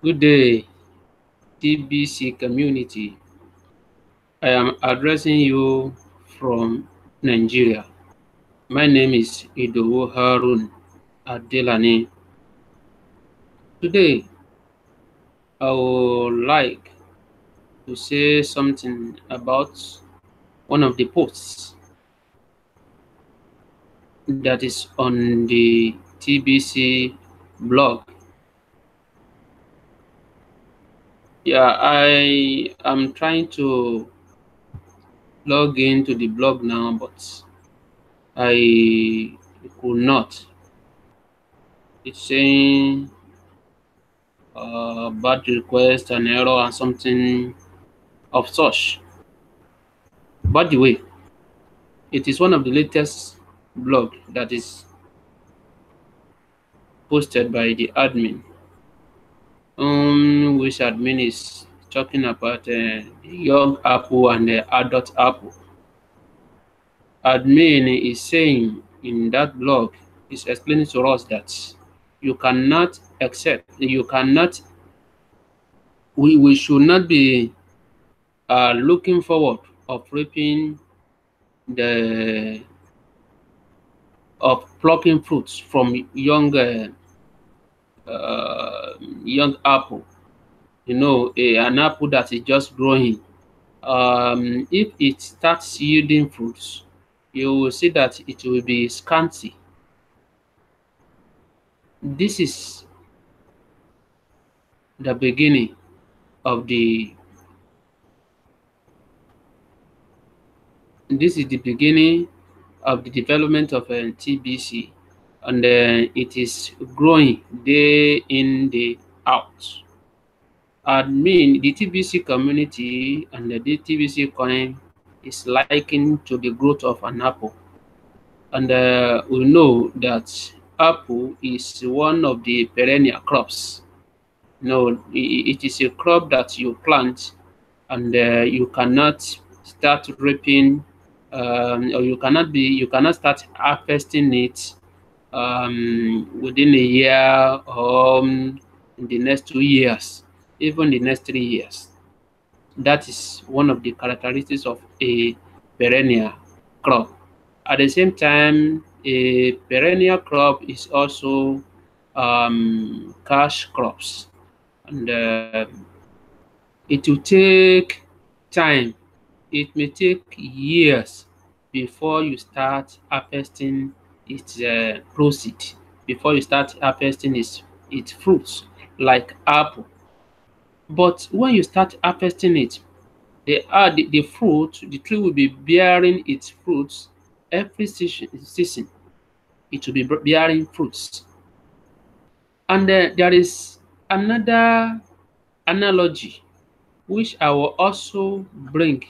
Good day, TBC community. I am addressing you from Nigeria. My name is Idowu Haroon Adelani. Today, I would like to say something about one of the posts that is on the TBC blog. I am trying to log into the blog now, but I could not. It's saying bad request, an error, and something of such. By the way, it is one of the latest blog that is posted by the admin, which admin is talking about young Apple and the adult Apple. Admin is saying in that blog, is explaining to us that you cannot accept, we should not be looking forward of reaping the of plucking fruits from young apple. An apple that is just growing. If it starts yielding fruits, you will see that it will be scanty. This is the beginning of the development of TBC, and it is growing day in, day out. Admin, the TBC community and the TBC coin is likened to the growth of an apple. And we know that apple is one of the perennial crops. It is a crop that you plant, and you cannot start reaping, or you cannot start harvesting it within a year, or in the next 2 years, even the next 3 years. That is one of the characteristics of a perennial crop. At the same time, a perennial crop is also cash crops, and it will take time. It may take years before you start harvesting its proceed, before you start harvesting its fruits, like apple. But when you start harvesting it, the fruit, the tree will be bearing its fruits every season. It will be bearing fruits. And there is another analogy which I will also bring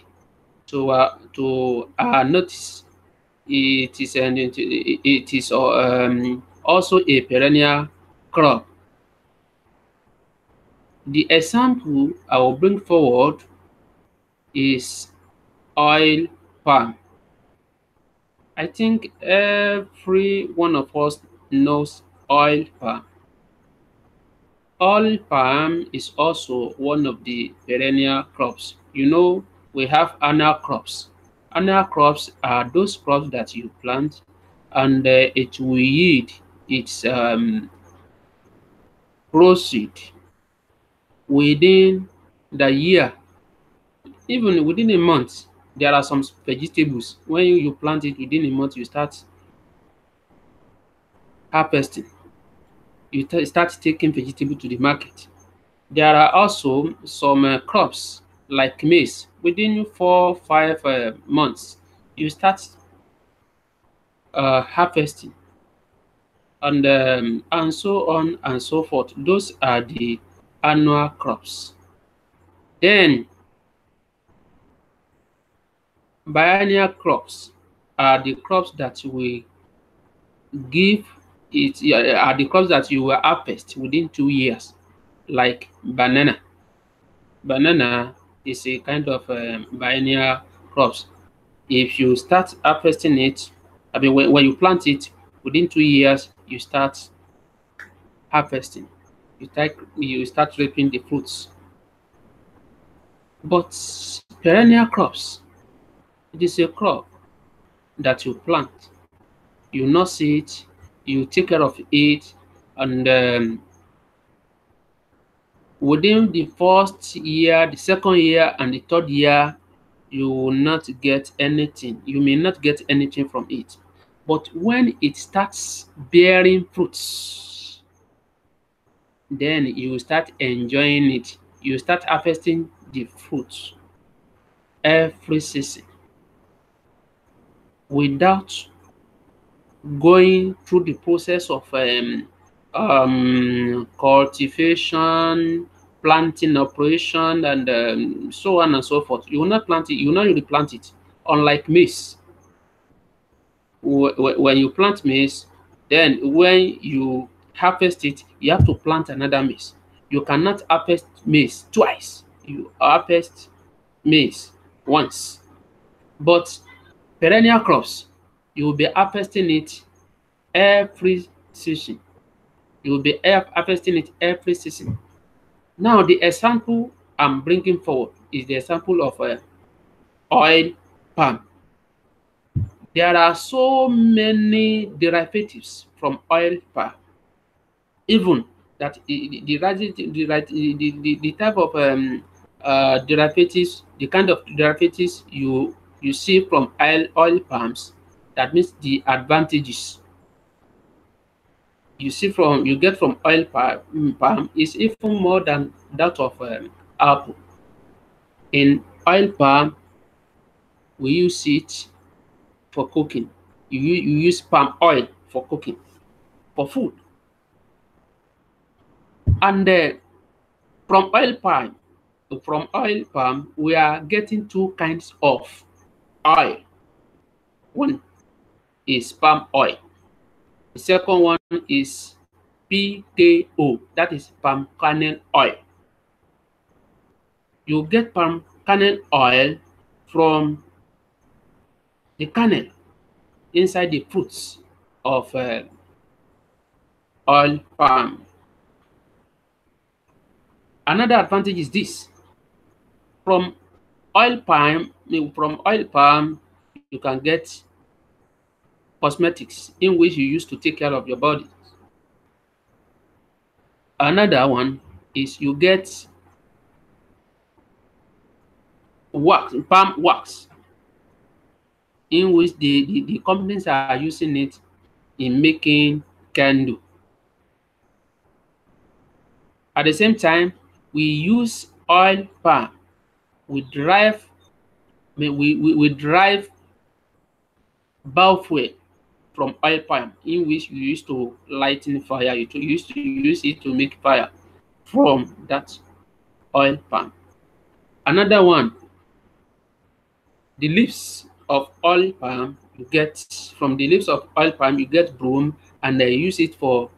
to our notice. It is also a perennial crop. The example I will bring forward is oil palm. I think every one of us knows oil palm. Oil palm is also one of the perennial crops. We have annual crops. Annual crops are those crops that you plant, and it will yield its proceed within the year. Even within a month, there are some vegetables. When you plant it within a month, you start harvesting. You start taking vegetable to the market. There are also some crops like maize. Within 4-5 months, you start harvesting, and so on and so forth. Those are the annual crops. Then biennial crops are the crops that will give are the crops that you will harvest within 2 years, like banana. Banana is a kind of biennial crops. If you start harvesting it, when you plant it, within 2 years, you start harvesting. you start reaping the fruits. But perennial crops, it is a crop that you plant, you nurse it, you take care of it, and within the first year, the second year, and the third year, you will not get anything. You may not get anything from it. But when it starts bearing fruits, then you will start enjoying it. You start harvesting the fruits every season without going through the process of cultivation, planting operation, and so on and so forth. You will not plant it. You will not really plant it. Unlike maize, when you plant maize, then when you harvest it, you have to plant another maize. You cannot harvest maize twice. You harvest maize once. But perennial crops, you will be harvesting it every season. You will be harvesting it every season. Now, the example I'm bringing forward is the example of oil palm. There are so many derivatives from oil palm, even that the type of derivatives, the kind of derivatives you see from oil palms, that means the advantages you get from oil palm is even more than that of apple. In oil palm, we use it for cooking. You use palm oil for cooking, for food. And from oil palm, we are getting two kinds of oil. One is palm oil. The second one is PKO, that is palm kernel oil. You get palm kernel oil from the kernel inside the fruits of oil palm. Another advantage is this: from from oil palm, you can get cosmetics in which you use to take care of your body. Another one is you get palm wax, in which the companies are using it in making candle. At the same time, we use oil palm. We drive biofuel from oil palm, in which you used to lighten fire. You used to use it to make fire from that oil palm. Another one, the leaves of oil palm, from the leaves of oil palm you get broom, and they use it for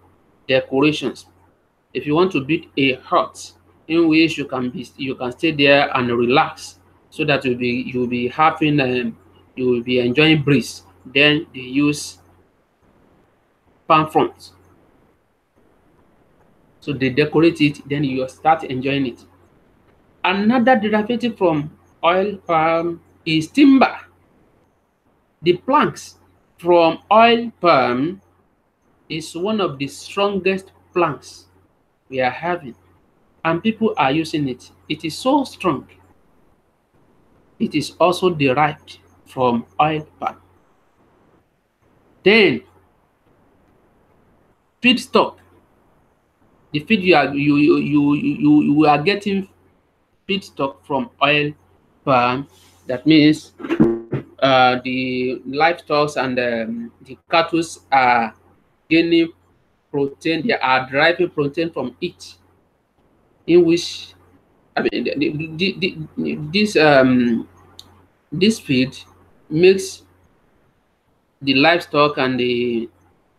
decorations. If you want to build a hut in which you can stay there and relax, so that you'll be having you will be enjoying breeze, then they use palm fronds. So they decorate it, then you start enjoying it. Another derivative from oil palm is timber. The planks from oil palm is one of the strongest planks we are having, and people are using it. It is so strong. It is also derived from oil palm. Then feedstock. The feed you are getting feedstock from oil palm. That means the livestock and the cattle are gaining protein. They are deriving protein from it, in which I mean this feed makes the livestock and the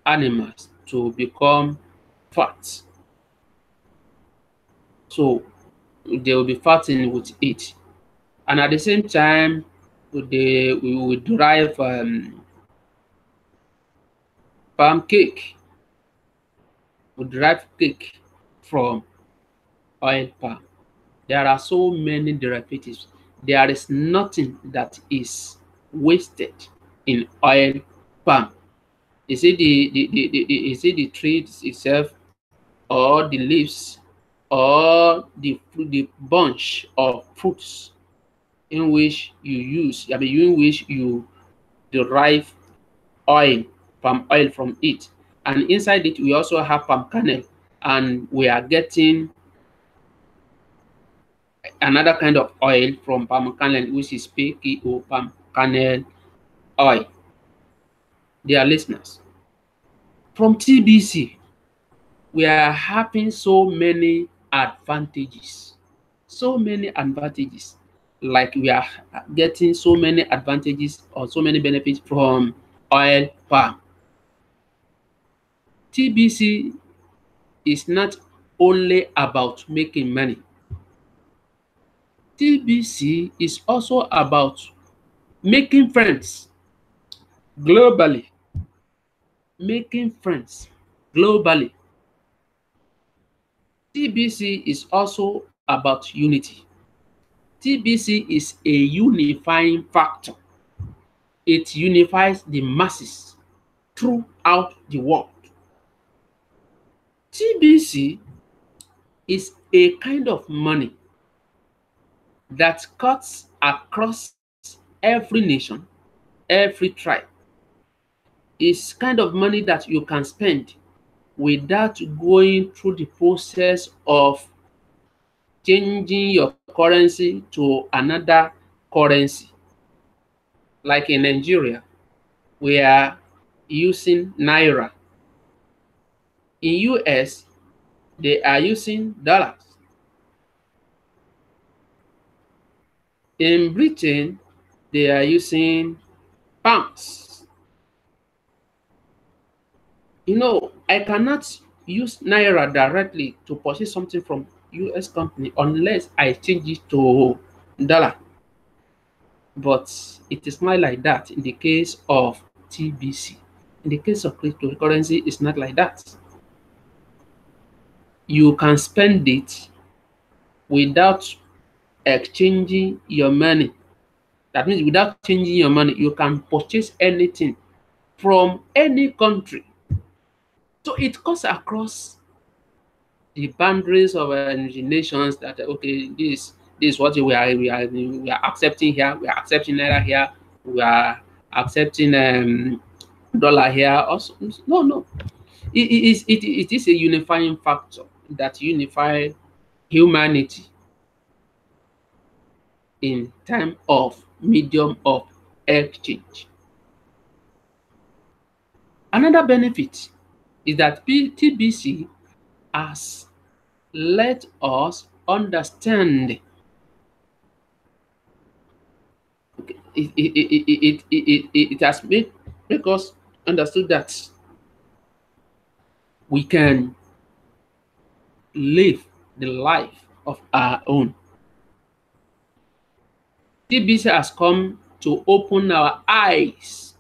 animals to become fat. So they will be fattening with it, and at the same time, we will derive palm cake. We derive cake from oil palm. There are so many derivatives. There is nothing that is wasted in oil palm. Is it the tree itself, or the leaves, or the bunch of fruits in which you use, in which you derive oil, palm oil from it. And inside it, we also have palm kernel, and we are getting another kind of oil from palm kernel, which is PKO, palm kernel oil. Dear listeners, from TBC, we are having so many advantages. So many advantages. Like we are getting so many advantages or so many benefits from oil palm. TBC is not only about making money. TBC is also about making friends globally. Making friends globally. TBC is also about unity. TBC is a unifying factor. It unifies the masses throughout the world. TBC is a kind of money that cuts across every nation, every tribe. It's kind of money that you can spend without going through the process of changing your currency to another currency. Like in Nigeria, we are using naira. In US, they are using dollars. In Britain, they are using pounds. I cannot use naira directly to purchase something from US company unless I change it to dollar. But it is not like that in the case of TBC. In the case of cryptocurrency, it's not like that. You can spend it without exchanging your money. That means without changing your money, you can purchase anything from any country. So it cuts across the boundaries of the nations that, okay, this is what we are accepting here. We are accepting naira here. We are accepting dollar here. Also, no. It is a unifying factor that unify humanity in time of medium of exchange. Another benefit is that TBC has let us understand. It has make us understood that we can live the life of our own. TBC has come to open our eyes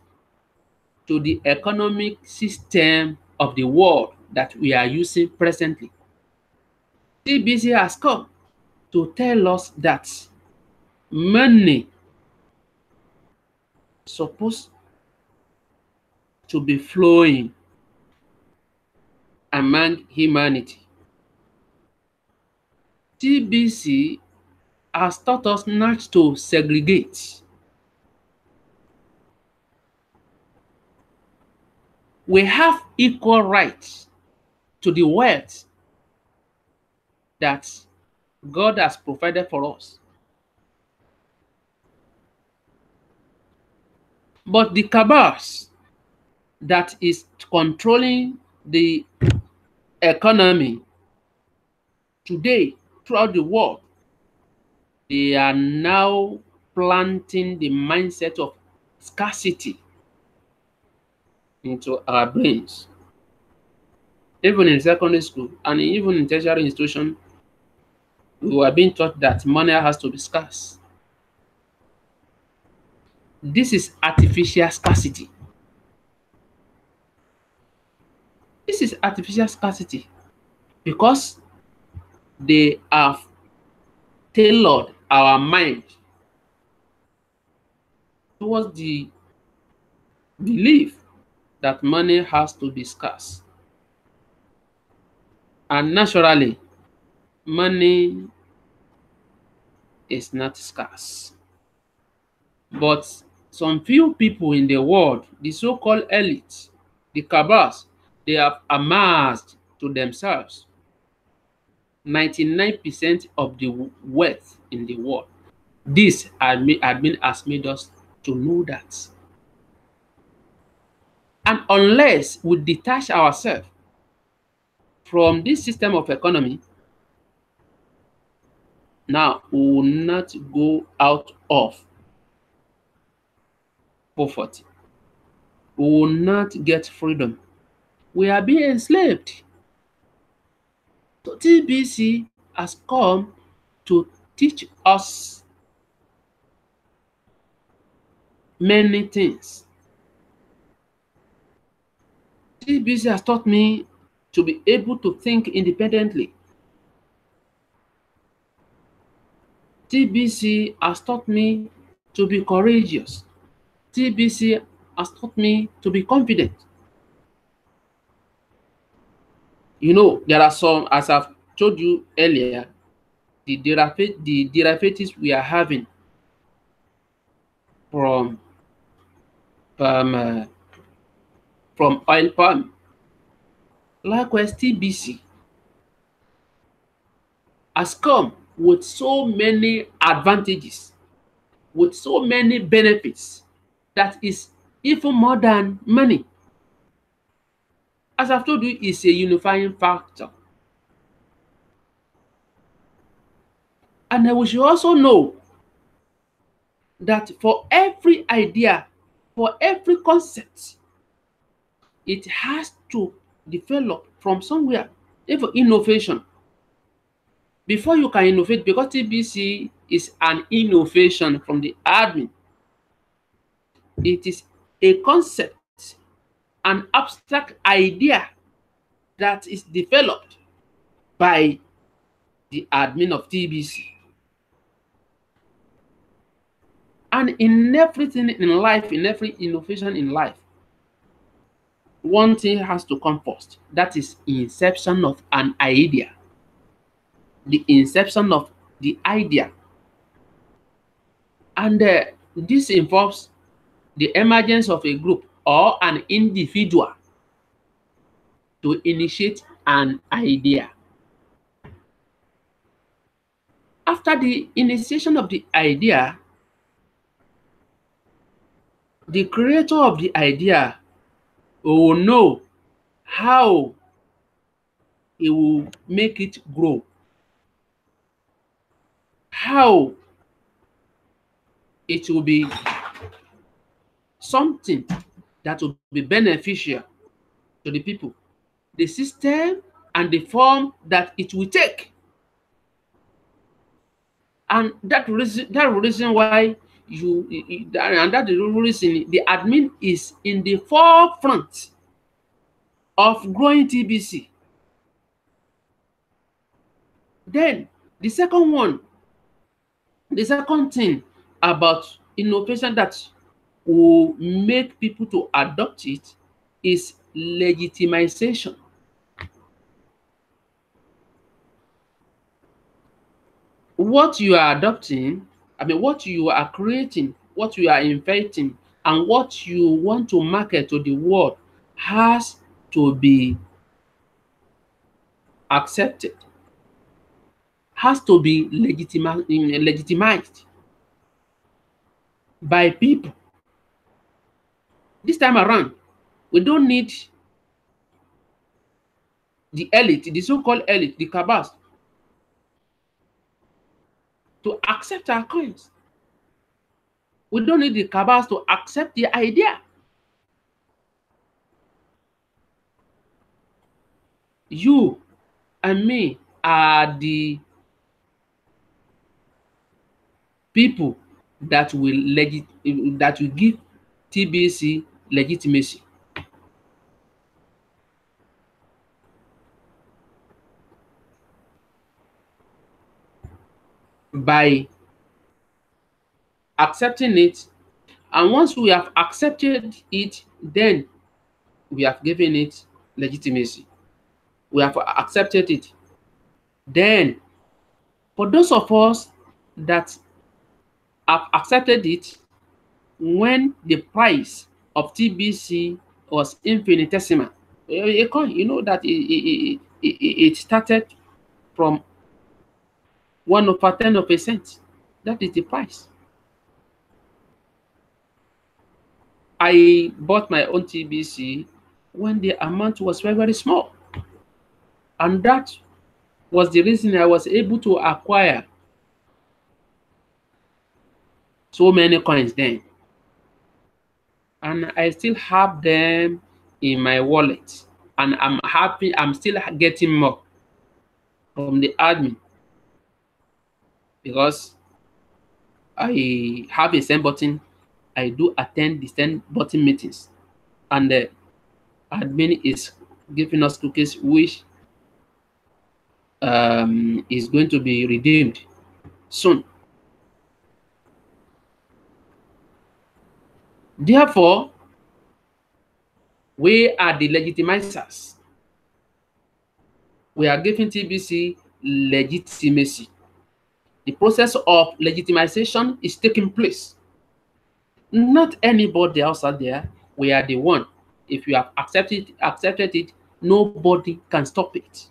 to the economic system of the world that we are using presently. TBC has come to tell us that money is supposed to be flowing among humanity. TBC has taught us not to segregate. We have equal rights to the wealth that God has provided for us. But the cabals that is controlling the economy today throughout the world, they are now planting the mindset of scarcity into our brains. Even in secondary school and even in tertiary institution, we were being taught that money has to be scarce. This is artificial scarcity. This is artificial scarcity because they have tailored our mind towards the belief that money has to be scarce. And naturally, money is not scarce. But some few people in the world, the so-called elite, the cabals, they have amassed to themselves 99% of the wealth in the world. This admin has made us to know that. And unless we detach ourselves from this system of economy, now we will not go out of poverty. We will not get freedom. We are being enslaved. So TBC has come to teach us many things. TBC has taught me to be able to think independently. TBC has taught me to be courageous. TBC has taught me to be confident. You know, there are some, as I've told you earlier, the derivatives we are having from palm, from oil palm. Likewise, TBC has come with so many advantages, with so many benefits, that is even more than money. As I've told you, it's a unifying factor. And we should also know that for every idea, for every concept, it has to develop from somewhere. Even innovation, before you can innovate, because TBC is an innovation from the admin, it is a concept, an abstract idea that is developed by the admin of TBC. And in everything in life, in every innovation in life, one thing has to come first. That is inception of an idea. The inception of the idea. And this involves the emergence of a group or an individual to initiate an idea. After the initiation of the idea, the creator of the idea will know how he will make it grow, how it will be something that will be beneficial to the people, the system and the form that it will take. And that reason why and that is the reason the admin is in the forefront of growing TBC. Then the second thing about innovation that will make people to adopt it is legitimization. What you are adopting, what you are creating, what you are inventing, and what you want to market to the world has to be accepted, has to be legitimized by people. This time around, we don't need the elite, the so-called elite, the cabals, to accept our coins. We don't need the cabals to accept the idea. You and me are the people that will give TBC legitimacy. by accepting it. And once we have accepted it, then we have given it legitimacy. We have accepted it. Then, for those of us that have accepted it, when the price of TBC was infinitesimal, you know that it started from 1/10 of a cent. That is the price. I bought my own TBC when the amount was very, very small. And that was the reason I was able to acquire so many coins then. And I still have them in my wallet. And I'm happy I'm still getting more from the admin, because I have a send button. I do attend the send button meetings. And the admin is giving us cookies which is going to be redeemed soon. Therefore, we are the legitimizers. We are giving TBC legitimacy. The process of legitimization is taking place. Not anybody outside there. We are the one. If you have accepted it, nobody can stop it.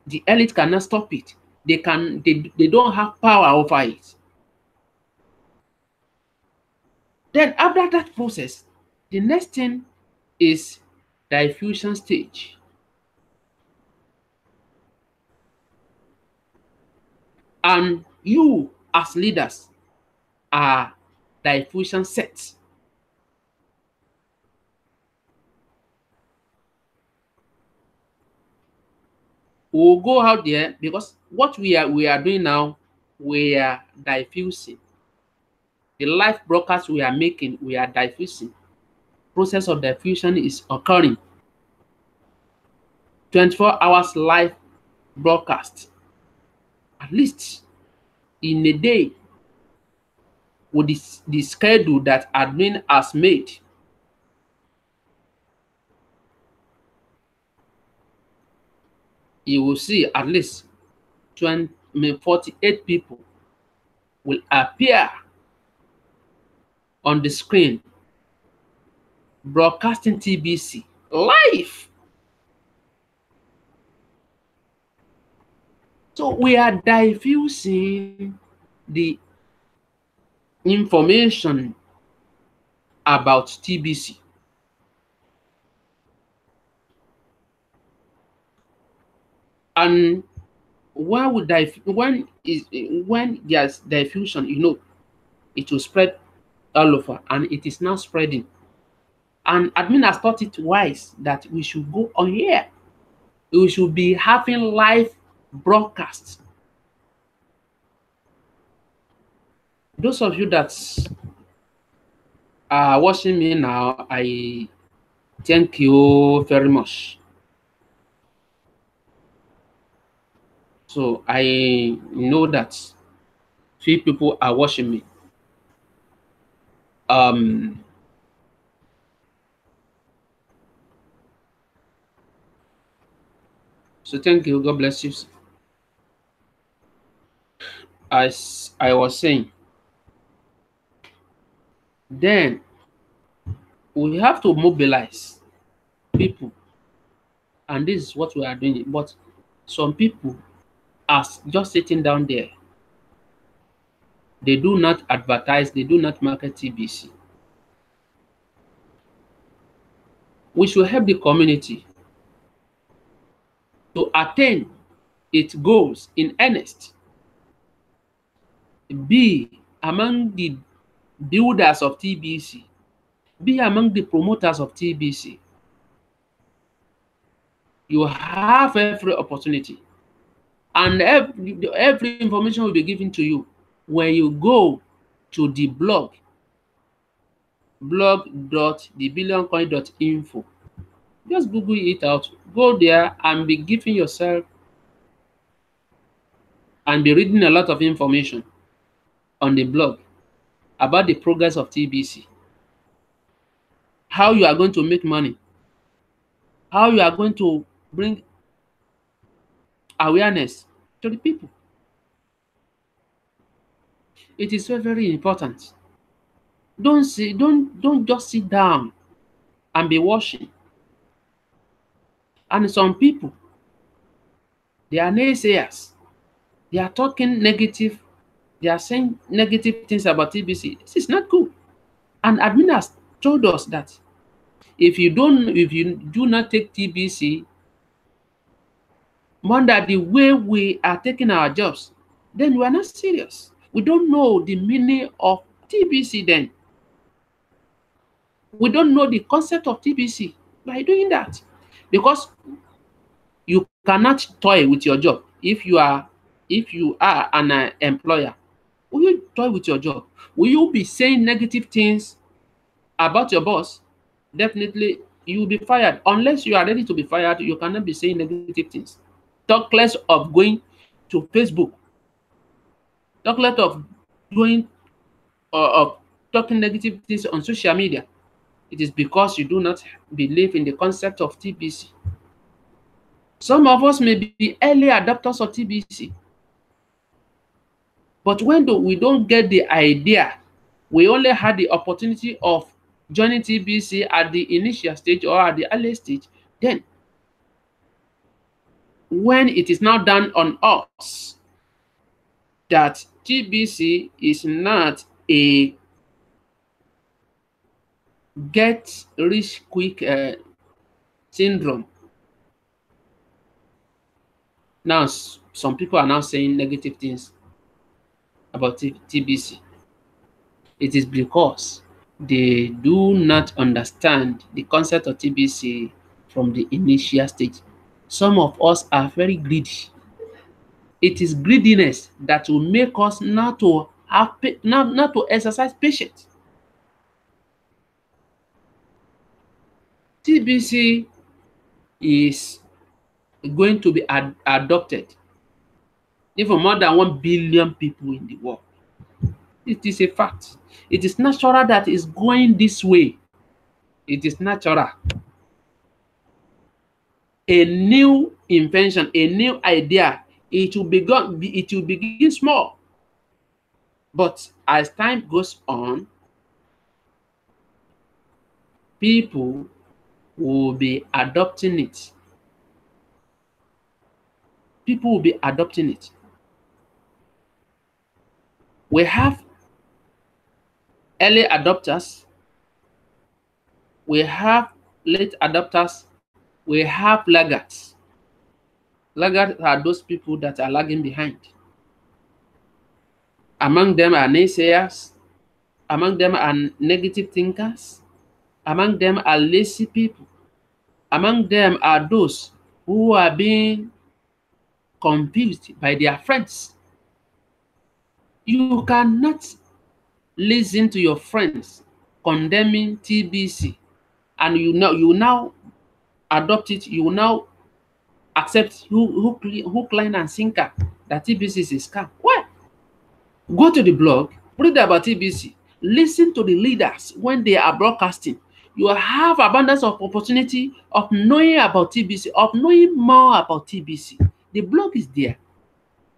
The elite cannot stop it. They don't have power over it. Then after that process, the next thing is diffusion stage. And you as leaders are diffusion sets. We'll go out there, because what we are doing now, we are diffusing. The live broadcast we are making, we are diffusing. Process of diffusion is occurring. 24 hours live broadcast. At least in a day, with the schedule that admin has made, you will see at least 48 people will appear on the screen broadcasting TBC live. So we are diffusing the information about TBC. And when there's diffusion, you know, it will spread all over, and it is now spreading. And admin has thought it wise that we should go on here. We should be having live broadcasts. Those of you that are watching me now, I thank you very much. So I know that few people are watching me. So thank you. God bless you. As I was saying, then we have to mobilize people, and this is what we are doing. But some people are just sitting down there. They do not advertise, they do not market TBC. We should help the community to attain its goals in earnest. Be among the builders of TBC. Be among the promoters of TBC. You have every opportunity, and every information will be given to you when you go to the blog.thebillioncoin.info. Just Google it out. Go there and be giving yourself and be reading a lot of information. on the blog about the progress of TBC, how you are going to make money, how you are going to bring awareness to the people. It is very, very important. Don't just sit down and be watching. And some people, they are naysayers. They are talking negative. They are saying negative things about TBC. This is not good. And admin has told us that if you do not take TBC more than the way we are taking our jobs, then we are not serious. We don't know the meaning of TBC then. We don't know the concept of TBC by doing that. Because you cannot toy with your job. If you are an employer, will you toy with your job? Will you be saying negative things about your boss? Definitely you will be fired. Unless you are ready to be fired, you cannot be saying negative things. Talk less of going to Facebook. Talk less of going of talking negative things on social media. It is because you do not believe in the concept of TBC. Some of us may be early adopters of TBC. But when we don't get the idea, we only had the opportunity of joining TBC at the initial stage or at the early stage, then when it is now done on us that TBC is not a get rich quick syndrome. Now, some people are now saying negative things about TBC. It is because they do not understand the concept of TBC from the initial stage. Some of us are very greedy. It is greediness that will make us not to exercise patience. TBC is going to be adopted even more than 1 billion people in the world. It is a fact. It is natural that it's going this way. It is natural. A new invention, a new idea, it will begin small. But as time goes on, people will be adopting it. People will be adopting it. We have early adopters, we have late adopters, we have laggards. Laggards are those people that are lagging behind. Among them are naysayers, among them are negative thinkers, among them are lazy people, among them are those who are being confused by their friends. You cannot listen to your friends condemning TBC and you now adopt it, you now accept hook, line and sinker that TBC is a scam. Why? Go to the blog, read about TBC, listen to the leaders when they are broadcasting. You have abundance of opportunity of knowing about TBC, of knowing more about TBC. The blog is there.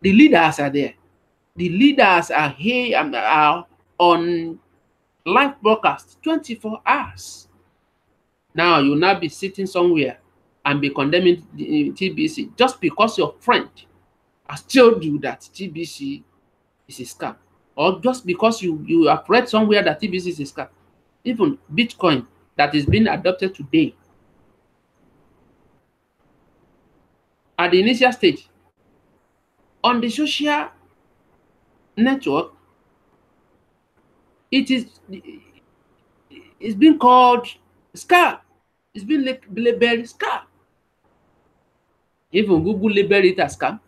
The leaders are there. The leaders are here and are on live broadcast 24 hours. Now you'll not be sitting somewhere and be condemning the TBC just because your friend has told you that TBC is a scam, or just because you have read somewhere that TBC is a scam. Even Bitcoin that is being adopted today, at the initial stage, on the social network, it's being called scam. It's been labeled scam. Even Google labeled it as scam.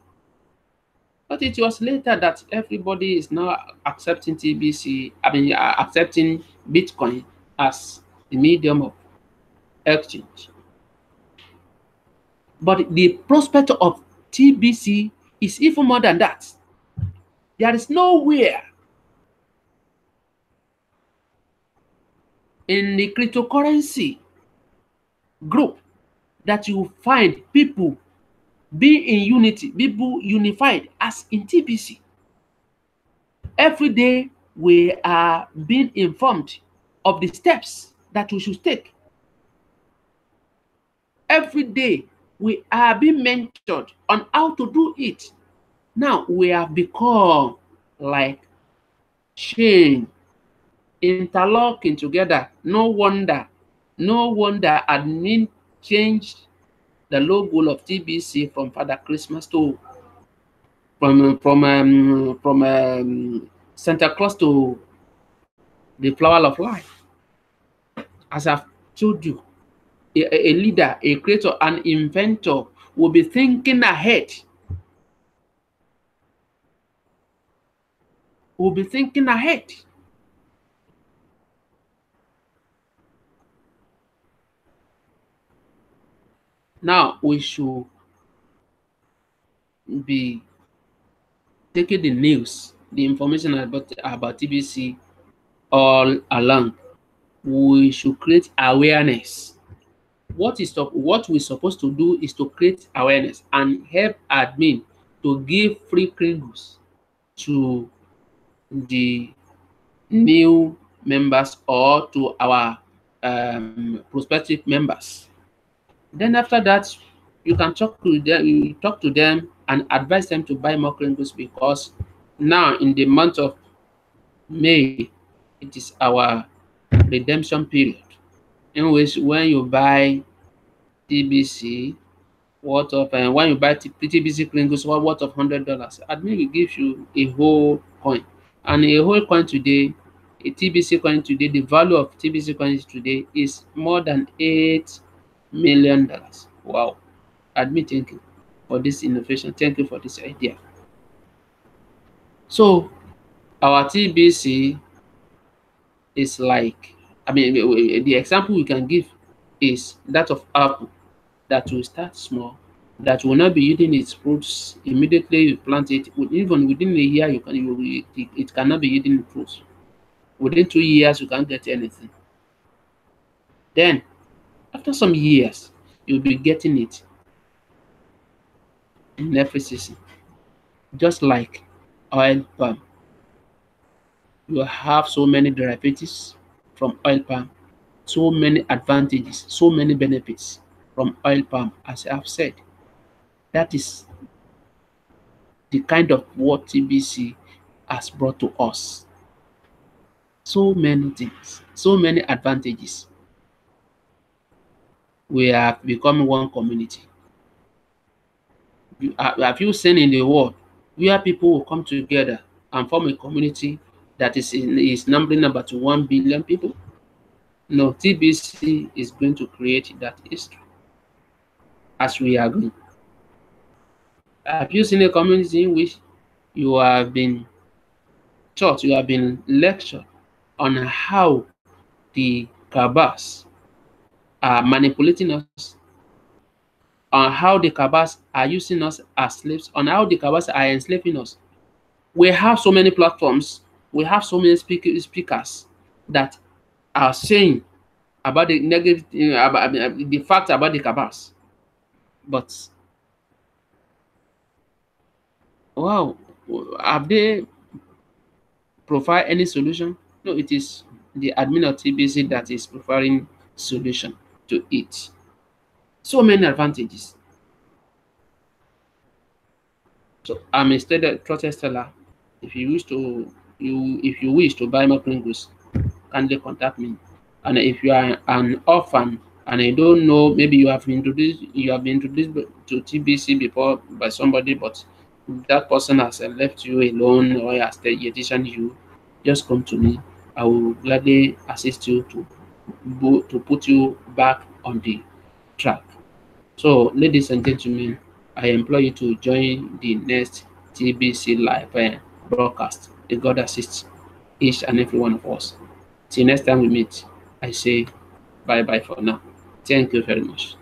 But it was later that everybody is now accepting TBC, accepting Bitcoin as the medium of exchange. But the prospect of TBC is even more than that. There is nowhere in the cryptocurrency group that you find people being in unity, people unified as in TBC. Every day we are being informed of the steps that we should take. Every day we are being mentored on how to do it. Now we have become like chain interlocking together. No wonder admin changed the logo of TBC from Father Christmas to from Santa Claus to the flower of life. As I've told you, a leader, a creator, an inventor will be thinking ahead. Will be thinking ahead. Now we should be taking the news, the information about TBC all along. We should create awareness. What we're supposed to do is to create awareness and help admin to give free Pringles to the new members or to our prospective members. Then after that, you can talk to them and advise them to buy more Pringles, because now in the month of May, it is our redemption period, in which when you buy TBC worth of when you buy TBC Pringles worth of $100, admin will give you a whole coin. And a whole coin today, a TBC coin today, the value of TBC coins today is more than $8 million. Wow. Admin, thank you for this innovation. Thank you for this idea. So our TBC is like, I mean, the example we can give is that of Apple, that will start small, that will not be yielding its fruits immediately you plant it. Even within a year, it cannot be yielding fruits. Within 2 years, you can't get anything. Then, after some years, you'll be getting it in every season. Just like oil palm, you have so many derivatives from oil palm, so many advantages, so many benefits from oil palm, as I have said. That is the kind of what TBC has brought to us. So many things, so many advantages. We have become one community. Have you seen in the world where people will come together and form a community that is numbering about 1 billion people? No, TBC is going to create that history as we are going. Have you seen a community in which you have been taught, you have been lectured on how the cabals are manipulating us, on how the cabals are using us as slaves, on how the cabals are enslaving us? We have so many platforms, we have so many speakers that are saying about the negative, about the fact about the cabals. But wow, have they provide any solution? No, it is the admin of TBC that is providing solution to it. So many advantages. So I'm a trusted seller. If you wish to buy my Pringles, kindly contact me. And if you are an orphan and I don't know, maybe you have been introduced to TBC before by somebody, but that person has left you alone or has edition you, just come to me. I will gladly assist you to put you back on the track. So, ladies and gentlemen, I implore you to join the next TBC live broadcast. May God assist each and every one of us. Till next time we meet, I say bye bye for now. Thank you very much.